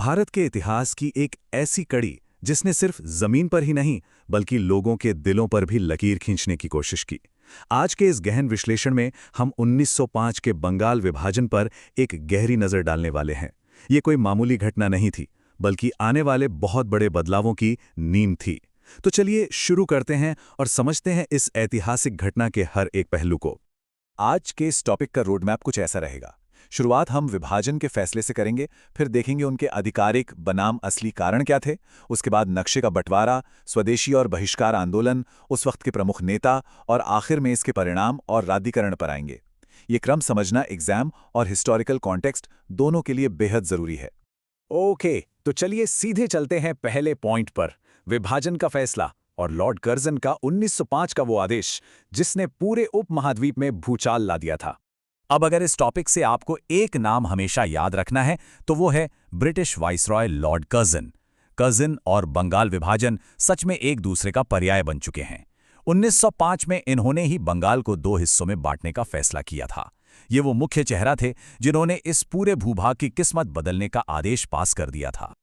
भारत के इतिहास की एक ऐसी कड़ी जिसने सिर्फ जमीन पर ही नहीं बल्कि लोगों के दिलों पर भी लकीर खींचने की कोशिश की। आज के इस गहन विश्लेषण में हम 1905 के बंगाल विभाजन पर एक गहरी नजर डालने वाले हैं। ये कोई मामूली घटना नहीं थी, बल्कि आने वाले बहुत बड़े बदलावों की नींव थी। तो चलिए शुरू करते हैं और समझते हैं इस ऐतिहासिक घटना के हर एक पहलू को। आज के इस टॉपिक का रोडमैप कुछ ऐसा रहेगा। शुरुआत हम विभाजन के फैसले से करेंगे, फिर देखेंगे उनके आधिकारिक बनाम असली कारण क्या थे, उसके बाद नक्शे का बंटवारा, स्वदेशी और बहिष्कार आंदोलन, उस वक्त के प्रमुख नेता और आखिर में इसके परिणाम और रद्दीकरण पर आएंगे। ये क्रम समझना एग्जाम और हिस्टोरिकल कॉन्टेक्स्ट दोनों के लिए बेहद जरूरी है। ओके, तो चलिए सीधे चलते हैं पहले पॉइंट पर, विभाजन का फैसला और लॉर्ड कर्जन का 1905 का वो आदेश जिसने पूरे उपमहाद्वीप में भूचाल ला दिया था। अब अगर इस टॉपिक से आपको एक नाम हमेशा याद रखना है तो वो है British viceroy Lord Curzon. Curzon और बंगाल विभाजन सच में एक दूसरे का पर्याय बन चुके हैं। 1905 में इन्होंने ही बंगाल को 2 हिस्सों में बांटने का फैसला किया था। ये वो मुख्य चेहरा थे जिन्होंने इस पूरे भूभाग की किस्मत बदलने का आदेश पास कर दिया था।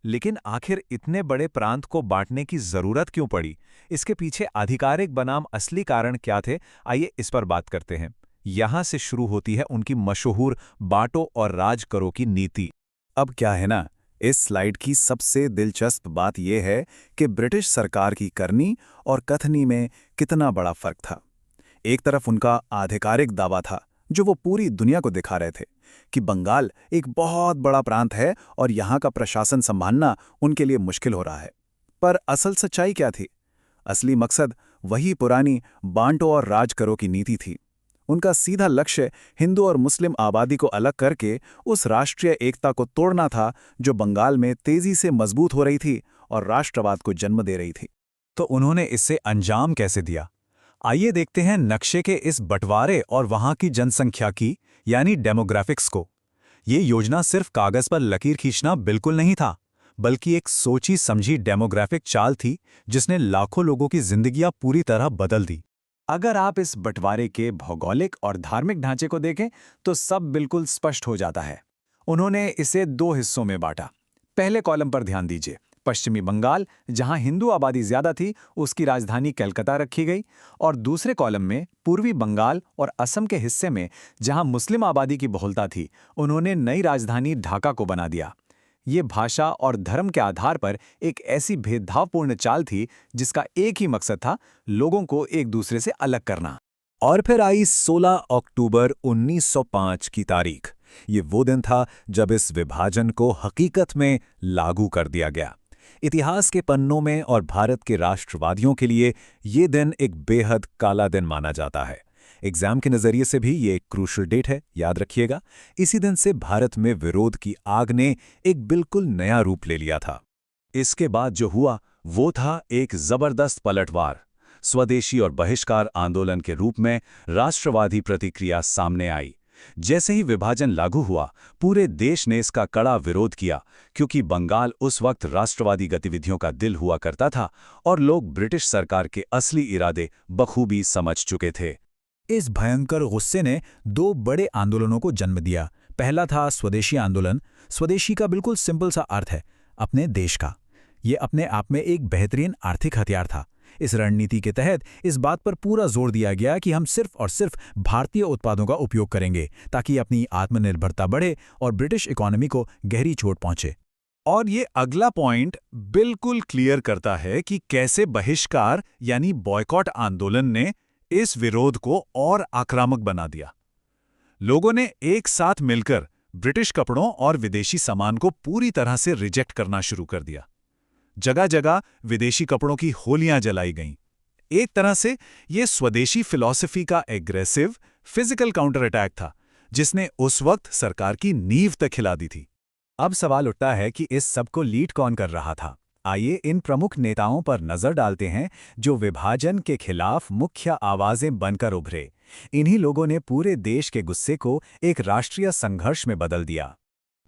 लेकिन आखिर इतने बड़े प्रांत को बांटने की जरूरत क्यों पड़ी? इसके पीछे आधिकारिक बनाम असली कारण क्या थे? आइए इस पर बात करते हैं। यहां से शुरू होती है उनकी मशहूर बांटो और राज करो की नीति। अब क्या है ना, इस स्लाइड की सबसे दिलचस्प बात यह है कि ब्रिटिश सरकार की करनी और कथनी में कितना बड़ा फर्क था। एक तरफ उनका आधिकारिक दावा था जो वो पूरी दुनिया को दिखा रहे थे कि बंगाल एक बहुत बड़ा प्रांत है और यहाँ का प्रशासन संभालना उनके लिए मुश्किल हो रहा है। पर असल सच्चाई क्या थी? असली मकसद वही पुरानी बांटो और राज करो की नीति थी। उनका सीधा लक्ष्य हिंदू और मुस्लिम आबादी को अलग करके उस राष्ट्रीय एकता को तोड़ना था जो बंगाल में तेजी से मजबूत हो रही थी और राष्ट्रवाद को जन्म दे रही थी। तो उन्होंने इससे अंजाम कैसे दिया? आइए देखते हैं नक्शे के इस बंटवारे और वहां की जनसंख्या की यानी डेमोग्राफिक्स को। ये योजना सिर्फ कागज पर लकीर खींचना बिल्कुल नहीं था, बल्कि एक सोची समझी डेमोग्राफिक चाल थी जिसने लाखों लोगों की जिंदगियां पूरी तरह बदल दी। अगर आप इस बंटवारे के भौगोलिक और धार्मिक ढांचे को देखें तो सब बिल्कुल स्पष्ट हो जाता है। उन्होंने इसे 2 हिस्सों में बांटा। पहले कॉलम पर ध्यान दीजिए, पश्चिमी बंगाल जहां हिंदू आबादी ज्यादा थी उसकी राजधानी कलकत्ता रखी गई, और दूसरे कॉलम में पूर्वी बंगाल और असम के हिस्से में जहां मुस्लिम आबादी की बहुलता थी उन्होंने नई राजधानी ढाका को बना दिया। ये भाषा और धर्म के आधार पर एक ऐसी भेदभावपूर्ण चाल थी जिसका एक ही मकसद था, लोगों को एक दूसरे से अलग करना। और फिर आई 16 अक्टूबर 1905 की तारीख। ये वो दिन था जब इस विभाजन को हकीकत में लागू कर दिया गया। इतिहास के पन्नों में और भारत के राष्ट्रवादियों के लिए ये दिन एक बेहद काला दिन माना जाता है। एग्जाम के नजरिए से भी ये एक क्रूशल डेट है, याद रखिएगा। इसी दिन से भारत में विरोध की आग ने एक बिल्कुल नया रूप ले लिया था। इसके बाद जो हुआ वो था एक जबरदस्त पलटवार। स्वदेशी और बहिष्कार आंदोलन के रूप में राष्ट्रवादी प्रतिक्रिया सामने आई। जैसे ही विभाजन लागू हुआ, पूरे देश ने इसका कड़ा विरोध किया, क्योंकि बंगाल उस वक्त राष्ट्रवादी गतिविधियों का दिल हुआ करता था और लोग ब्रिटिश सरकार के असली इरादे बखूबी समझ चुके थे। इस भयंकर गुस्से ने 2 बड़े आंदोलनों को जन्म दिया। पहला था स्वदेशी आंदोलन। स्वदेशी का बिल्कुल सिंपल सा अर्थ है अपने देश का। ये अपने आप में एक बेहतरीन आर्थिक हथियार था। इस रणनीति के तहत इस बात पर पूरा जोर दिया गया कि हम सिर्फ और सिर्फ भारतीय उत्पादों का उपयोग करेंगे ताकि अपनी आत्मनिर्भरता बढ़े और ब्रिटिश इकोनॉमी को गहरी चोट पहुंचे। और ये अगला पॉइंट बिल्कुल क्लियर करता है कि कैसे बहिष्कार यानी बॉयकॉट आंदोलन ने इस विरोध को और आक्रामक बना दिया। लोगों ने एक साथ मिलकर ब्रिटिश कपड़ों और विदेशी सामान को पूरी तरह से रिजेक्ट करना शुरू कर दिया। जगह जगह विदेशी कपड़ों की होलियां जलाई गईं। एक तरह से यह स्वदेशी फिलॉसफी का एग्रेसिव फिजिकल काउंटर अटैक था जिसने उस वक्त सरकार की नींव तक हिला दी थी। अब सवाल उठता है कि इस सब को लीड कौन कर रहा था? आइए इन प्रमुख नेताओं पर नजर डालते हैं जो विभाजन के खिलाफ मुख्य आवाजें बनकर उभरे। इन्हीं लोगों ने पूरे देश के गुस्से को एक राष्ट्रीय संघर्ष में बदल दिया।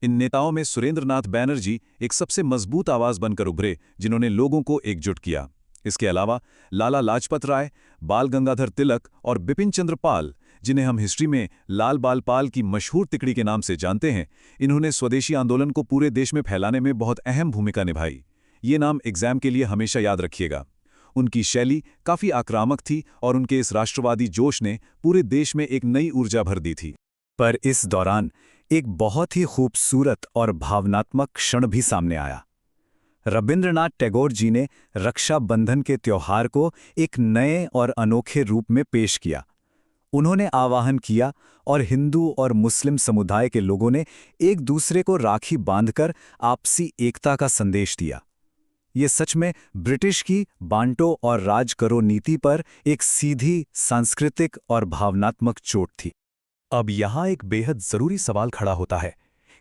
इन नेताओं में सुरेंद्रनाथ बैनर्जी एक सबसे मजबूत आवाज बनकर उभरे जिन्होंने लोगों को एकजुट किया। इसके अलावा लाला लाजपत राय, बाल गंगाधर तिलक और बिपिन चंद्र पाल जिन्हें हम हिस्ट्री में लाल बाल पाल की मशहूर तिकड़ी के नाम से जानते हैं, इन्होंने स्वदेशी आंदोलन को पूरे देश में फैलाने में बहुत अहम भूमिका निभाई। ये नाम एग्जाम के लिए हमेशा याद रखिएगा। उनकी शैली काफ़ी आक्रामक थी और उनके इस राष्ट्रवादी जोश ने पूरे देश में एक नई ऊर्जा भर दी थी। पर इस दौरान एक बहुत ही खूबसूरत और भावनात्मक क्षण भी सामने आया। रविंद्रनाथ टैगोर जी ने रक्षाबंधन के त्योहार को एक नए और अनोखे रूप में पेश किया। उन्होंने आह्वान किया और हिंदू और मुस्लिम समुदाय के लोगों ने एक दूसरे को राखी बांधकर आपसी एकता का संदेश दिया। ये सच में ब्रिटिश की बांटो और राज करो नीति पर एक सीधी सांस्कृतिक और भावनात्मक चोट थी। अब यहाँ एक बेहद जरूरी सवाल खड़ा होता है,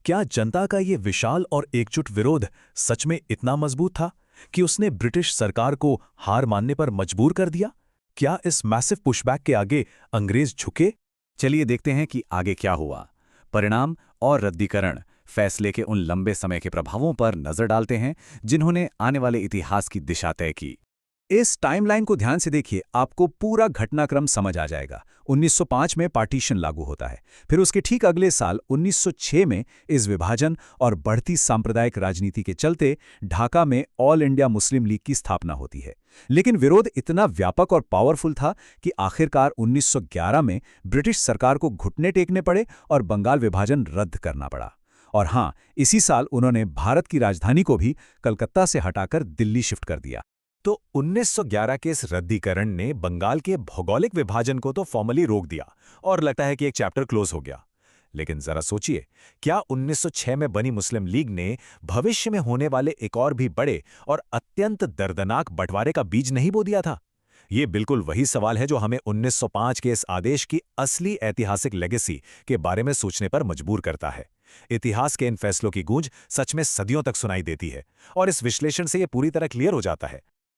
क्या जनता का ये विशाल और एकजुट विरोध सच में इतना मजबूत था कि उसने ब्रिटिश सरकार को हार मानने पर मजबूर कर दिया? क्या इस मैसिव पुशबैक के आगे अंग्रेज झुके? चलिए देखते हैं कि आगे क्या हुआ। परिणाम और रद्दीकरण फैसले के उन लंबे समय के प्रभावों पर नजर डालते हैं जिन्होंने आने वाले इतिहास की दिशा तय की। इस टाइमलाइन को ध्यान से देखिए, आपको पूरा घटनाक्रम समझ आ जाएगा। 1905 में पार्टीशन लागू होता है, फिर उसके ठीक अगले साल 1906 में इस विभाजन और बढ़ती सांप्रदायिक राजनीति के चलते ढाका में ऑल इंडिया मुस्लिम लीग की स्थापना होती है। लेकिन विरोध इतना व्यापक और पावरफुल था कि आखिरकार 1911 में ब्रिटिश सरकार को घुटने टेकने पड़े और बंगाल विभाजन रद्द करना पड़ा। और हाँ, इसी साल उन्होंने भारत की राजधानी को भी कलकत्ता से हटाकर दिल्ली शिफ्ट कर दिया। तो 1911 के इस रद्दीकरण ने बंगाल के भौगोलिक विभाजन को तो फॉर्मली रोक दिया और लगता है कि एक चैप्टर क्लोज हो गया। लेकिन जरा सोचिए, क्या 1906 में बनी मुस्लिम लीग ने भविष्य में होने वाले एक और भी बड़े और अत्यंत दर्दनाक बंटवारे का बीज नहीं बो दिया था? ये बिल्कुल वही सवाल है जो हमें 1905 के इस आदेश की असली ऐतिहासिक लेगेसी के बारे में सोचने पर मजबूर करता है। इतिहास के इन फैसलों की गूंज सच में सदियों तक सुनाई देती है और इस विश्लेषण से ये पूरी तरह क्लियर हो जाता है